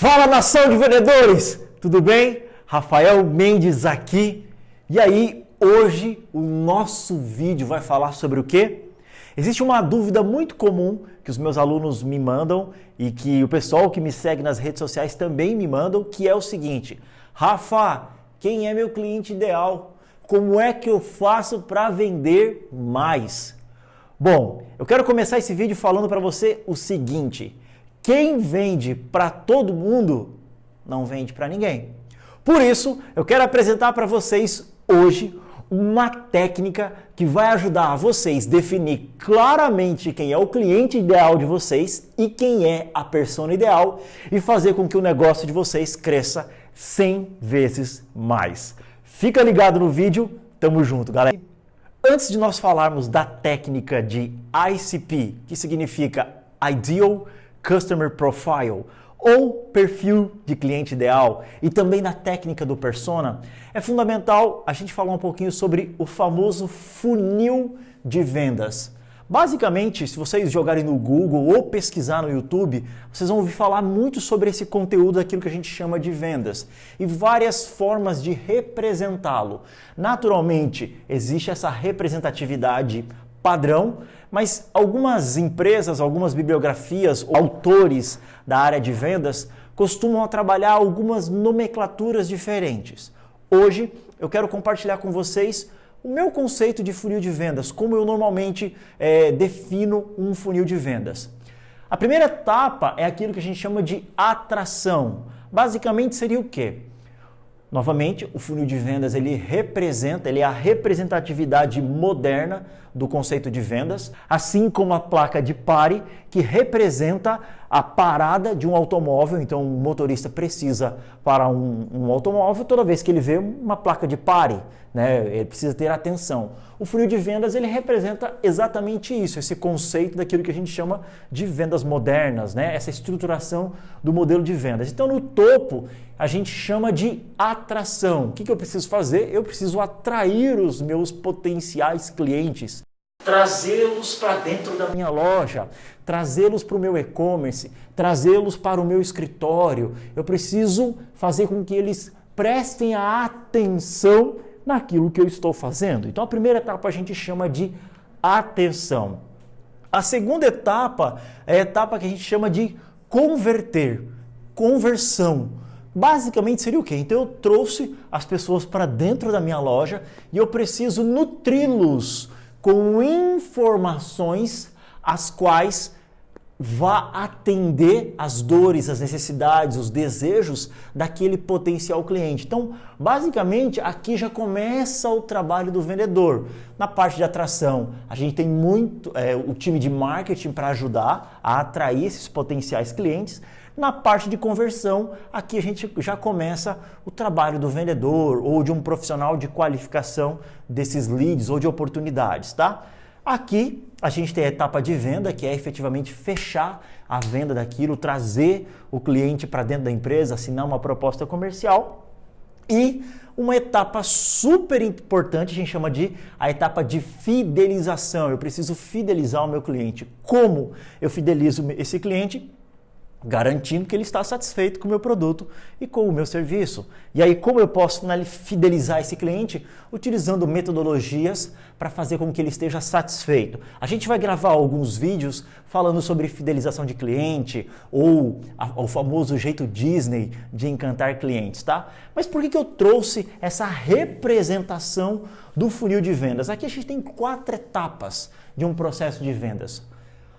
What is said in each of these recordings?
Fala, nação de vendedores! Tudo bem? Rafael Mendes aqui. E aí, hoje o nosso vídeo vai falar sobre o quê? Existe uma dúvida muito comum que os meus alunos me mandam e que o pessoal que me segue nas redes sociais também me mandam, que é o seguinte: Rafa, quem é meu cliente ideal? Como é que eu faço para vender mais? Bom, eu quero começar esse vídeo falando para você o seguinte: quem vende para todo mundo não vende para ninguém. Por isso, eu quero apresentar para vocês hoje uma técnica que vai ajudar vocês a definir claramente quem é o cliente ideal de vocês e quem é a persona ideal e fazer com que o negócio de vocês cresça 100 vezes mais. Fica ligado no vídeo, tamo junto, galera. Antes de nós falarmos da técnica de ICP, que significa Ideal Customer Profile, ou perfil de cliente ideal, e também na técnica do persona, é fundamental a gente falar um pouquinho sobre o famoso funil de vendas. Basicamente, se vocês jogarem no Google ou pesquisar no YouTube, vocês vão ouvir falar muito sobre esse conteúdo daquilo que a gente chama de vendas e várias formas de representá-lo. Naturalmente, existe essa representatividade padrão, mas algumas empresas, algumas bibliografias, autores da área de vendas costumam trabalhar algumas nomenclaturas diferentes. Hoje eu quero compartilhar com vocês o meu conceito de funil de vendas, como eu normalmente defino um funil de vendas. A primeira etapa é aquilo que a gente chama de atração. Basicamente seria o quê? Novamente, o funil de vendas ele é a representatividade moderna do conceito de vendas, assim como a placa de pare, que representa a parada de um automóvel. Então, o motorista precisa parar um automóvel toda vez que ele vê uma placa de pare, né? Ele precisa ter atenção. O funil de vendas ele representa exatamente isso, esse conceito daquilo que a gente chama de vendas modernas, né? Essa estruturação do modelo de vendas. Então, no topo, a gente chama de atração. O que eu preciso fazer? Eu preciso atrair os meus potenciais clientes, trazê-los para dentro da minha loja, trazê-los para o meu e-commerce, trazê-los para o meu escritório. Eu preciso fazer com que eles prestem a atenção naquilo que eu estou fazendo. Então, a primeira etapa a gente chama de atenção. A segunda etapa é a etapa que a gente chama de converter, conversão. Basicamente seria o quê? Então eu trouxe as pessoas para dentro da minha loja e eu preciso nutri-los com informações as quais vá atender as dores, as necessidades, os desejos daquele potencial cliente. Então, basicamente, aqui já começa o trabalho do vendedor. Na parte de atração, a gente tem o time de marketing para ajudar a atrair esses potenciais clientes. Na parte de conversão, aqui a gente já começa o trabalho do vendedor ou de um profissional de qualificação desses leads ou de oportunidades, tá? Aqui a gente tem a etapa de venda, que é efetivamente fechar a venda daquilo, trazer o cliente para dentro da empresa, assinar uma proposta comercial. E uma etapa super importante, a gente chama de a etapa de fidelização. Eu preciso fidelizar o meu cliente. Como eu fidelizo esse cliente? Garantindo que ele está satisfeito com o meu produto e com o meu serviço. E aí, como eu posso fidelizar esse cliente? Utilizando metodologias para fazer com que ele esteja satisfeito. A gente vai gravar alguns vídeos falando sobre fidelização de cliente ou o famoso jeito Disney de encantar clientes, tá? Mas por que eu trouxe essa representação do funil de vendas? Aqui a gente tem 4 etapas de um processo de vendas.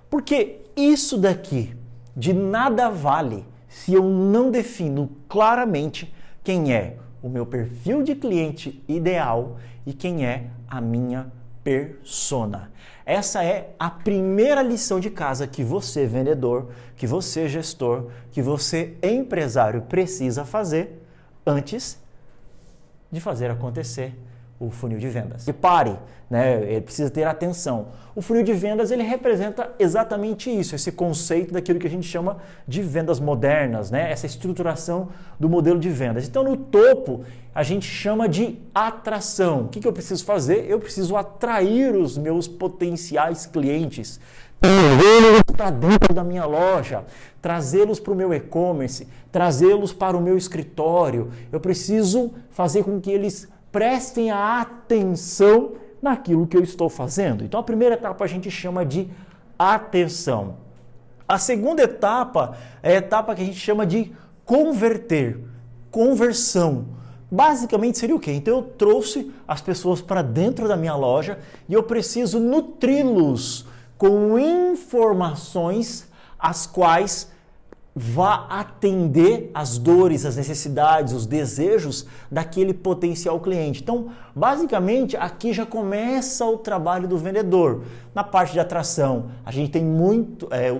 Porque isso daqui de nada vale se eu não defino claramente quem é o meu perfil de cliente ideal e quem é a minha persona. Essa é a primeira lição de casa que você, vendedor, que você, gestor, que você, empresário, precisa fazer antes de fazer acontecer o funil de vendas. E pare, né? Ele precisa ter atenção. O funil de vendas, ele representa exatamente isso, esse conceito daquilo que a gente chama de vendas modernas, né? Essa estruturação do modelo de vendas. Então, no topo, a gente chama de atração. O que eu preciso fazer? Eu preciso atrair os meus potenciais clientes, trazê-los para dentro da minha loja, trazê-los para o meu e-commerce, trazê-los para o meu escritório. Eu preciso fazer com que eles prestem a atenção naquilo que eu estou fazendo. Então, a primeira etapa a gente chama de atenção. A segunda etapa é a etapa que a gente chama de converter, conversão. Basicamente seria o quê? Então, eu trouxe as pessoas para dentro da minha loja e eu preciso nutri-los com informações as quais vá atender as dores, as necessidades, os desejos daquele potencial cliente. Então, basicamente, aqui já começa o trabalho do vendedor. Na parte de atração, a gente tem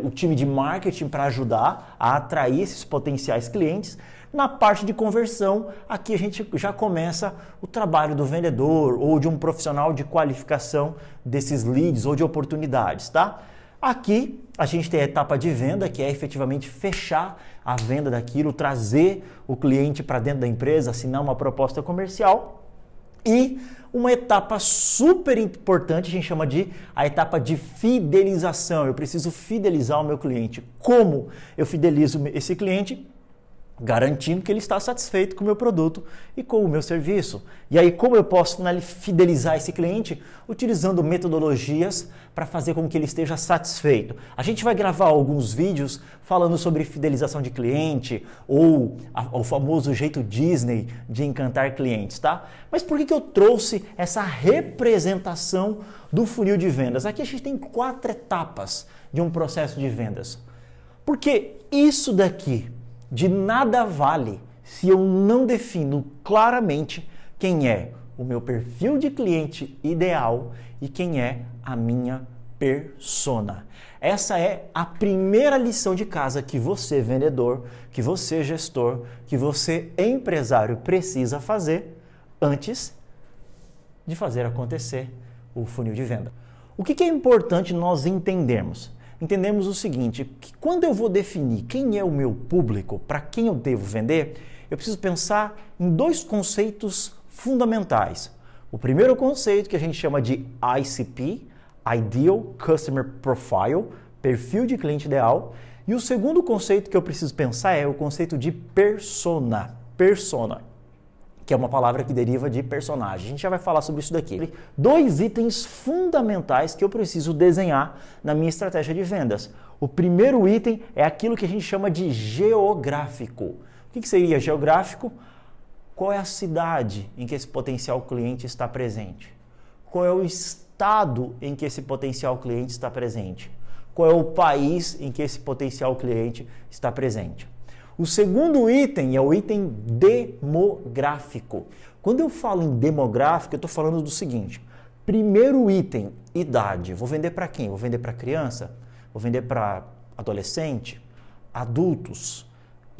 o time de marketing para ajudar a atrair esses potenciais clientes. Na parte de conversão, aqui a gente já começa o trabalho do vendedor ou de um profissional de qualificação desses leads ou de oportunidades, tá? Aqui a gente tem a etapa de venda, que é efetivamente fechar a venda daquilo, trazer o cliente para dentro da empresa, assinar uma proposta comercial. E uma etapa super importante, a gente chama de a etapa de fidelização. Eu preciso fidelizar o meu cliente. Como eu fidelizo esse cliente? Garantindo que ele está satisfeito com o meu produto e com o meu serviço. E aí, como eu posso fidelizar esse cliente? Utilizando metodologias para fazer com que ele esteja satisfeito. A gente vai gravar alguns vídeos falando sobre fidelização de cliente ou o famoso jeito Disney de encantar clientes, tá? Mas por que eu trouxe essa representação do funil de vendas? Aqui a gente tem 4 etapas de um processo de vendas. Porque isso daqui de nada vale se eu não defino claramente quem é o meu perfil de cliente ideal e quem é a minha persona. Essa é a primeira lição de casa que você, vendedor, que você, gestor, que você, empresário, precisa fazer antes de fazer acontecer o funil de venda. O que é importante nós entendermos? Entendemos o seguinte, que quando eu vou definir quem é o meu público, para quem eu devo vender, eu preciso pensar em 2 conceitos fundamentais. O primeiro conceito que a gente chama de ICP, Ideal Customer Profile, perfil de cliente ideal, e o segundo conceito que eu preciso pensar é o conceito de persona, que é uma palavra que deriva de personagem. A gente já vai falar sobre isso daqui. 2 itens fundamentais que eu preciso desenhar na minha estratégia de vendas. O primeiro item é aquilo que a gente chama de geográfico. O que seria geográfico? Qual é a cidade em que esse potencial cliente está presente? Qual é o estado em que esse potencial cliente está presente? Qual é o país em que esse potencial cliente está presente? O segundo item é o item demográfico. Quando eu falo em demográfico, eu estou falando do seguinte. Primeiro item, idade. Vou vender para quem? Vou vender para criança? Vou vender para adolescente? Adultos?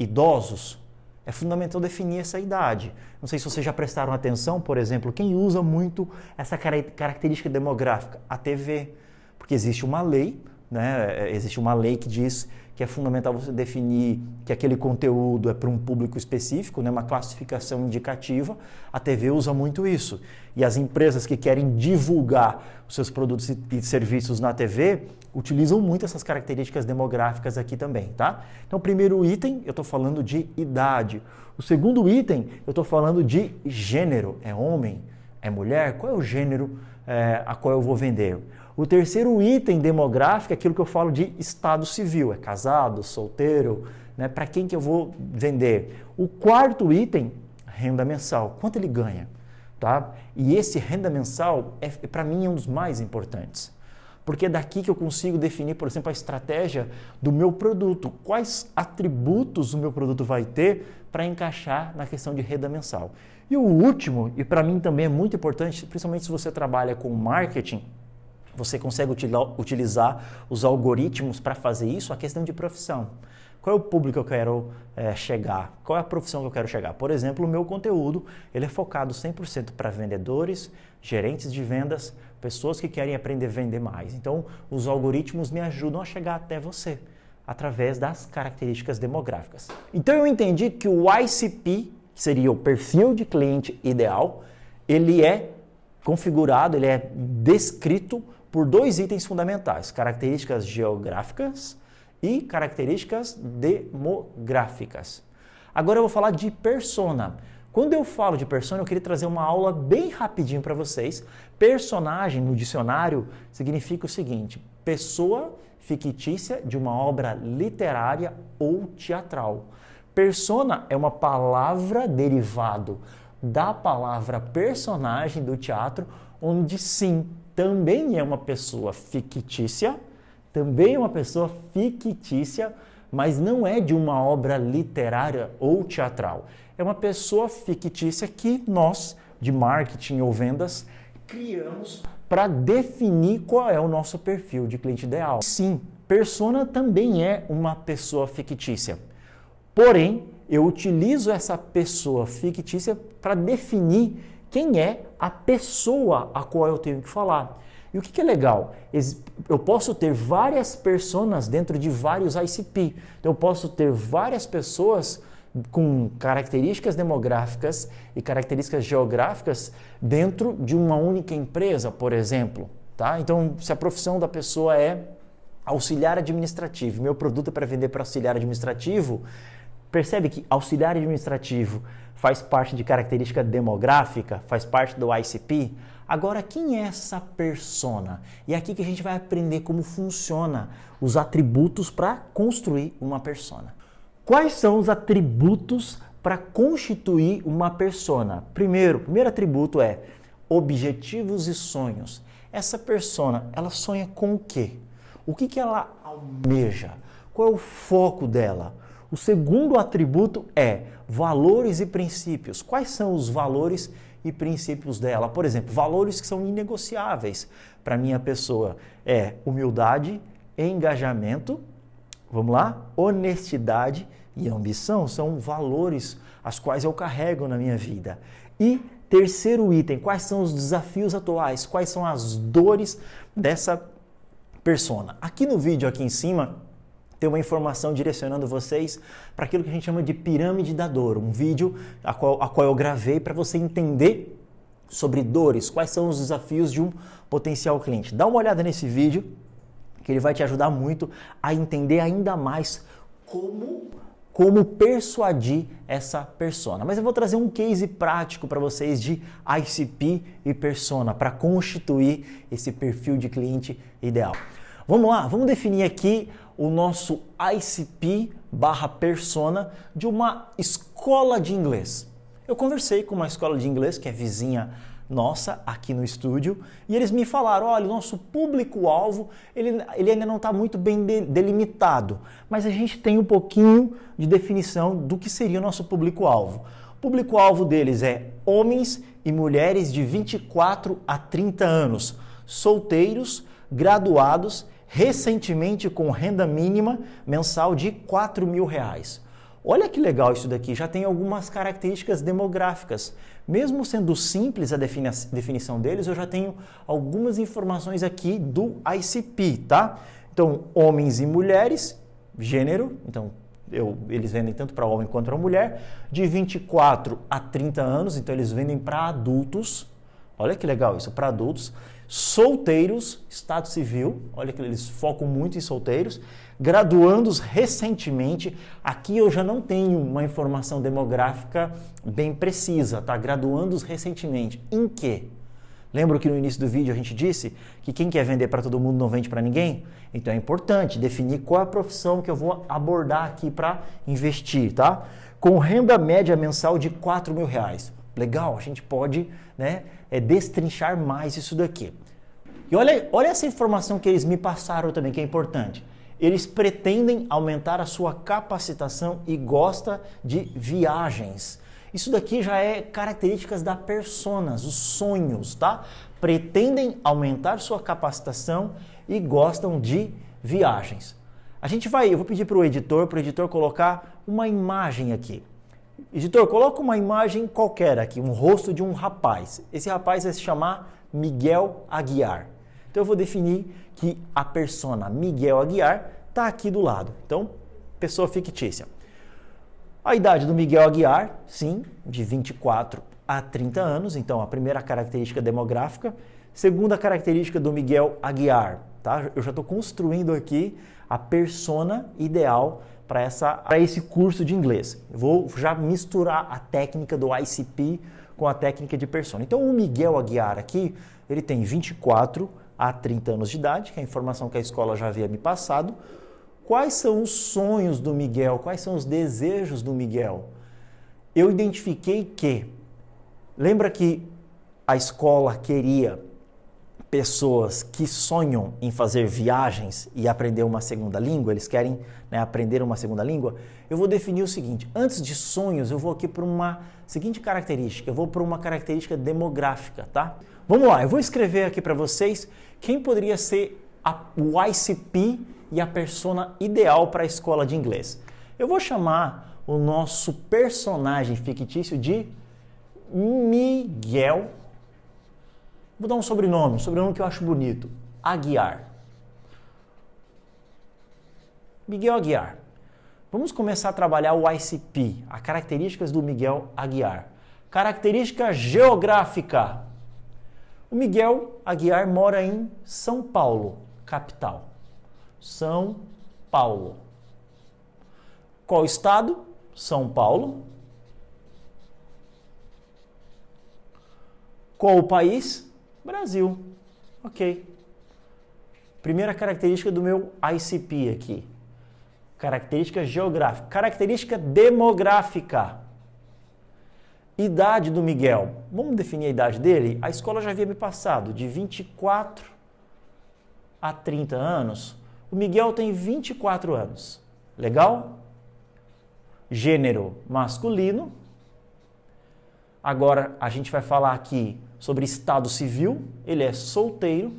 Idosos? É fundamental definir essa idade. Não sei se vocês já prestaram atenção, por exemplo, quem usa muito essa característica demográfica? A TV. Porque existe uma lei, né? Existe uma lei que diz que é fundamental você definir que aquele conteúdo é para um público específico, né, uma classificação indicativa. A TV usa muito isso. E as empresas que querem divulgar os seus produtos e serviços na TV utilizam muito essas características demográficas aqui também, tá? Então, o primeiro item, eu estou falando de idade. O segundo item, eu estou falando de gênero. É homem? É mulher? Qual é o gênero a qual eu vou vender? O terceiro item demográfico é aquilo que eu falo de estado civil, é casado, solteiro, né? Para quem que eu vou vender? O quarto item, renda mensal, quanto ele ganha, tá? E esse renda mensal, para mim, é um dos mais importantes, porque é daqui que eu consigo definir, por exemplo, a estratégia do meu produto, quais atributos o meu produto vai ter para encaixar na questão de renda mensal. E o último, e para mim também é muito importante, principalmente se você trabalha com marketing, você consegue utilizar os algoritmos para fazer isso, a questão de profissão. Qual é o público que eu quero chegar? Qual é a profissão que eu quero chegar? Por exemplo, o meu conteúdo ele é focado 100% para vendedores, gerentes de vendas, pessoas que querem aprender a vender mais. Então, os algoritmos me ajudam a chegar até você, através das características demográficas. Então, eu entendi que o ICP, que seria o perfil de cliente ideal, ele é configurado, ele é descrito por 2 itens fundamentais, características geográficas e características demográficas. Agora eu vou falar de persona. Quando eu falo de persona, eu queria trazer uma aula bem rapidinho para vocês. Personagem no dicionário significa o seguinte: pessoa fictícia de uma obra literária ou teatral. Persona é uma palavra derivado da palavra personagem do teatro, onde sim, também é uma pessoa fictícia, mas não é de uma obra literária ou teatral. É uma pessoa fictícia que nós, de marketing ou vendas, criamos para definir qual é o nosso perfil de cliente ideal. Sim, persona também é uma pessoa fictícia. Porém, eu utilizo essa pessoa fictícia para definir quem é a pessoa a qual eu tenho que falar. E o que é legal? Eu posso ter várias personas dentro de vários ICP. Então, eu posso ter várias pessoas com características demográficas e características geográficas dentro de uma única empresa, por exemplo. Tá? Então, se a profissão da pessoa é auxiliar administrativo, meu produto é para vender para auxiliar administrativo, percebe que auxiliar administrativo faz parte de característica demográfica, faz parte do ICP? Agora, quem é essa persona? E é aqui que a gente vai aprender como funciona os atributos para construir uma persona. Quais são os atributos para constituir uma persona? Primeiro atributo é objetivos e sonhos. Essa persona, ela sonha com o quê? O que ela almeja? Qual é o foco dela? O segundo atributo é valores e princípios. Quais são os valores e princípios dela? Por exemplo, valores que são inegociáveis para minha pessoa é humildade, engajamento, vamos lá, honestidade e ambição. São valores as quais eu carrego na minha vida. E terceiro item, quais são os desafios atuais? Quais são as dores dessa persona? Aqui no vídeo, aqui em cima, tem uma informação direcionando vocês para aquilo que a gente chama de pirâmide da dor, um vídeo a qual eu gravei para você entender sobre dores, quais são os desafios de um potencial cliente. Dá uma olhada nesse vídeo, que ele vai te ajudar muito a entender ainda mais como persuadir essa persona. Mas eu vou trazer um case prático para vocês de ICP e persona, para constituir esse perfil de cliente ideal. Vamos lá, vamos definir aqui o nosso ICP/persona de uma escola de inglês. Eu conversei com uma escola de inglês que é vizinha nossa aqui no estúdio e eles me falaram, olha, o nosso público-alvo ele ainda não está muito bem delimitado, mas a gente tem um pouquinho de definição do que seria o nosso público-alvo. O público-alvo deles é homens e mulheres de 24 a 30 anos, solteiros, graduados, recentemente com renda mínima mensal de R$4.000. Olha que legal isso daqui, já tem algumas características demográficas. Mesmo sendo simples a definição deles, eu já tenho algumas informações aqui do ICP, tá? Então, homens e mulheres, gênero, então eles vendem tanto para homem quanto para mulher, de 24 a 30 anos, então eles vendem para adultos. Olha que legal isso, para adultos. Solteiros, estado civil, olha que eles focam muito em solteiros, graduandos recentemente, aqui eu já não tenho uma informação demográfica bem precisa, tá? Graduandos recentemente, em quê? Lembra que no início do vídeo a gente disse que quem quer vender para todo mundo não vende para ninguém? Então é importante definir qual é a profissão que eu vou abordar aqui para investir, tá? Com renda média mensal de R$4.000. Legal, a gente pode, né, destrinchar mais isso daqui. E olha essa informação que eles me passaram também, que é importante. Eles pretendem aumentar a sua capacitação e gosta de viagens. Isso daqui já é características da personas, os sonhos, tá? Pretendem aumentar sua capacitação e gostam de viagens. Eu vou pedir para o editor colocar uma imagem aqui. Editor, coloca uma imagem qualquer aqui, um rosto de um rapaz. Esse rapaz vai se chamar Miguel Aguiar. Então eu vou definir que a persona Miguel Aguiar está aqui do lado. Então, pessoa fictícia. A idade do Miguel Aguiar, sim, de 24 a 30 anos. Então, a primeira característica demográfica. Segunda característica do Miguel Aguiar, tá? Eu já estou construindo aqui a persona ideal para esse curso de inglês. Eu vou já misturar a técnica do ICP com a técnica de persona. Então, o Miguel Aguiar aqui, ele tem 24 a 30 anos de idade, que é a informação que a escola já havia me passado. Quais são os sonhos do Miguel? Quais são os desejos do Miguel? Eu identifiquei que, lembra que a escola queria pessoas que sonham em fazer viagens e aprender uma segunda língua, eles querem, né, aprender uma segunda língua? Eu vou definir o seguinte, antes de sonhos, eu vou aqui para uma seguinte característica, eu vou para uma característica demográfica, tá? Vamos lá, eu vou escrever aqui para vocês quem poderia ser o ICP e a persona ideal para a escola de inglês. Eu vou chamar o nosso personagem fictício de Miguel. Vou dar um sobrenome que eu acho bonito. Aguiar. Miguel Aguiar. Vamos começar a trabalhar o ICP, as características do Miguel Aguiar. Característica geográfica. O Miguel Aguiar mora em São Paulo, capital. São Paulo. Qual estado? São Paulo. Qual o país? Brasil. Ok. Primeira característica do meu ICP aqui. Característica geográfica. Característica demográfica. Idade do Miguel. Vamos definir a idade dele? A escola já havia me passado, de 24 a 30 anos. O Miguel tem 24 anos. Legal? Gênero masculino. Agora a gente vai falar aqui sobre estado civil. Ele é solteiro.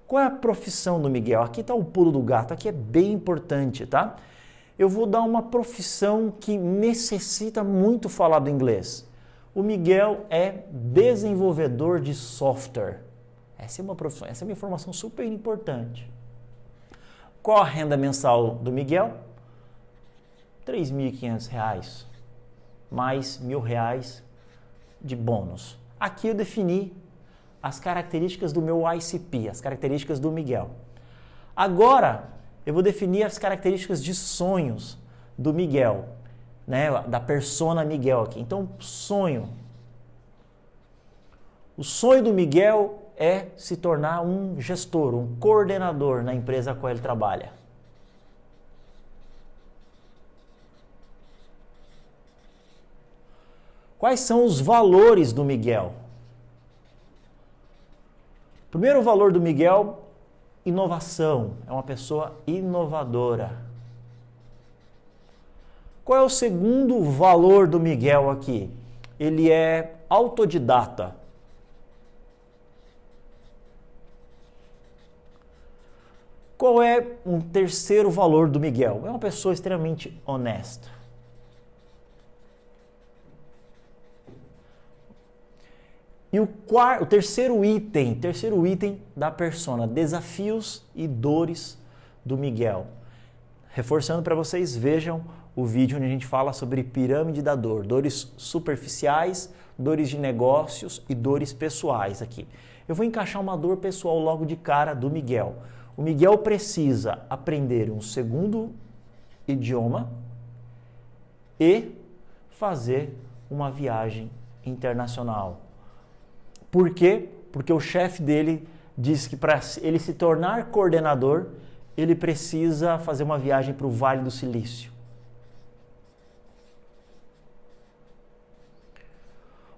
Qual é a profissão do Miguel? Aqui está o pulo do gato, aqui é bem importante, tá? Eu vou dar uma profissão que necessita muito falar do inglês. O Miguel é desenvolvedor de software. Essa é uma profissão, essa é uma informação super importante. Qual a renda mensal do Miguel? R$ 3.500, mais R$ 1.000 de bônus. Aqui eu defini as características do meu ICP, as características do Miguel. Agora, eu vou definir as características de sonhos do Miguel, né, da persona Miguel aqui. Então, sonho. O sonho do Miguel é se tornar um gestor, um coordenador na empresa a qual ele trabalha. Quais são os valores do Miguel? Primeiro valor do Miguel, inovação. É uma pessoa inovadora. Qual é o segundo valor do Miguel aqui? Ele é autodidata. Qual é um terceiro valor do Miguel? É uma pessoa extremamente honesta. E o terceiro item da persona, desafios e dores do Miguel. Reforçando para vocês, vejam o vídeo onde a gente fala sobre pirâmide da dor, dores superficiais, dores de negócios e dores pessoais aqui. Eu vou encaixar uma dor pessoal logo de cara do Miguel. O Miguel precisa aprender um segundo idioma e fazer uma viagem internacional. Por quê? Porque o chefe dele disse que para ele se tornar coordenador, ele precisa fazer uma viagem para o Vale do Silício.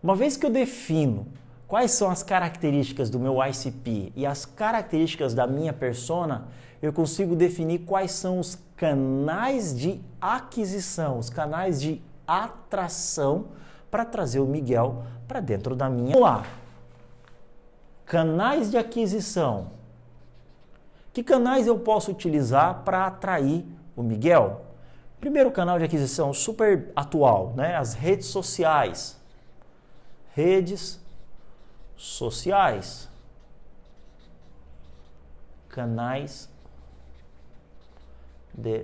Uma vez que eu defino quais são as características do meu ICP e as características da minha persona, eu consigo definir quais são os canais de aquisição, os canais de atração para trazer o Miguel para dentro da minha... Vamos lá. Canais de aquisição. Que canais eu posso utilizar para atrair o Miguel? Primeiro canal de aquisição super atual, né? As redes sociais. Redes sociais. Canais de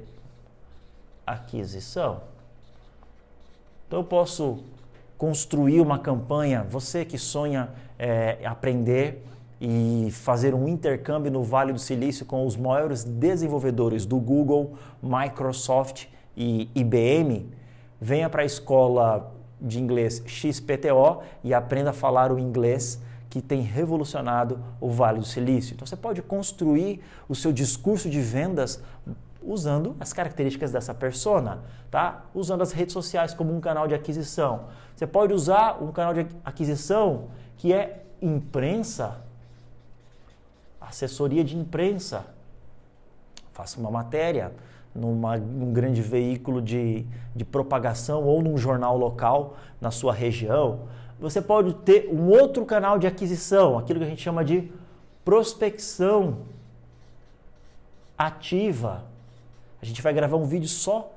aquisição. Então eu posso construir uma campanha, você que sonha aprender e fazer um intercâmbio no Vale do Silício com os maiores desenvolvedores do Google, Microsoft e IBM, venha para a escola de inglês XPTO e aprenda a falar o inglês que tem revolucionado o Vale do Silício. Então você pode construir o seu discurso de vendas usando as características dessa persona, tá? Usando as redes sociais como um canal de aquisição. Você pode usar um canal de aquisição que é imprensa, assessoria de imprensa. Faça uma matéria num grande veículo de propagação ou num jornal local na sua região. Você pode ter um outro canal de aquisição, aquilo que a gente chama de prospecção ativa. A gente vai gravar um vídeo só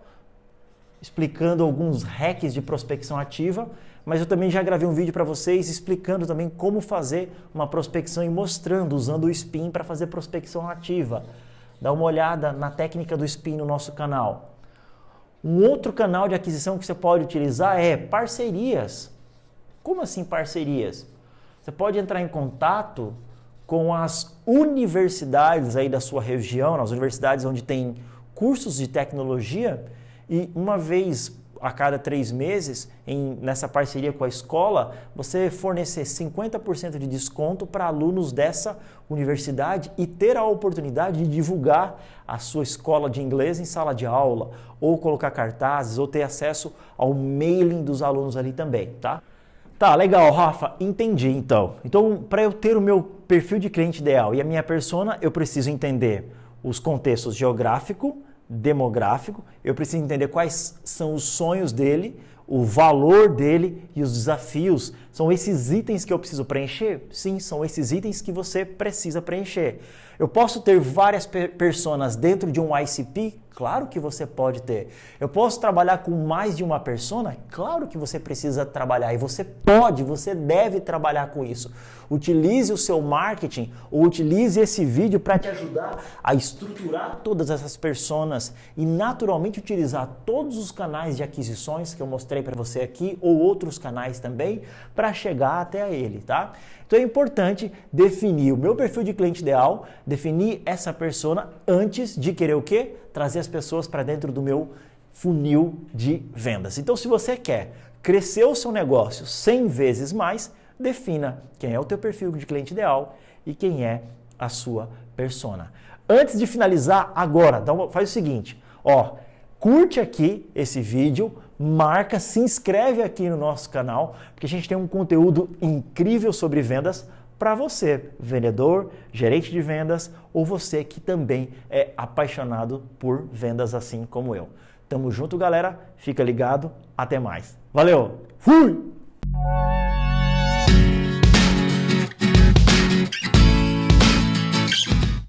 explicando alguns hacks de prospecção ativa, mas eu também já gravei um vídeo para vocês explicando também como fazer uma prospecção e mostrando, usando o Spin para fazer prospecção ativa. Dá uma olhada na técnica do Spin no nosso canal. Um outro canal de aquisição que você pode utilizar é parcerias. Como assim parcerias? Você pode entrar em contato com as universidades aí da sua região, nas universidades onde tem cursos de tecnologia, e uma vez a cada 3 meses, nessa parceria com a escola, você fornecer 50% de desconto para alunos dessa universidade e ter a oportunidade de divulgar a sua escola de inglês em sala de aula, ou colocar cartazes, ou ter acesso ao mailing dos alunos ali também, tá? Tá, legal, Rafa, entendi então. Então, para eu ter o meu perfil de cliente ideal e a minha persona, eu preciso entender os contextos geográfico, demográfico, eu preciso entender quais são os sonhos dele, o valor dele e os desafios. São esses itens que eu preciso preencher? Sim, são esses itens que você precisa preencher. Eu posso ter várias personas dentro de um ICP? Claro que você pode ter. Eu posso trabalhar com mais de uma persona? Claro que você precisa trabalhar e você deve trabalhar com isso. Utilize o seu marketing ou utilize esse vídeo para te ajudar a estruturar todas essas personas e naturalmente utilizar todos os canais de aquisições que eu mostrei para você aqui ou outros canais também para chegar até ele, tá? Então é importante definir o meu perfil de cliente ideal, definir essa persona antes de querer o quê? Trazer as pessoas para dentro do meu funil de vendas. Então se você quer crescer o seu negócio 100 vezes mais, defina quem é o teu perfil de cliente ideal e quem é a sua persona. Antes de finalizar agora, faz o seguinte, curte aqui esse vídeo, marca, se inscreve aqui no nosso canal, porque a gente tem um conteúdo incrível sobre vendas para você, vendedor, gerente de vendas ou você que também é apaixonado por vendas assim como eu. Tamo junto, galera. Fica ligado. Até mais. Valeu. Fui!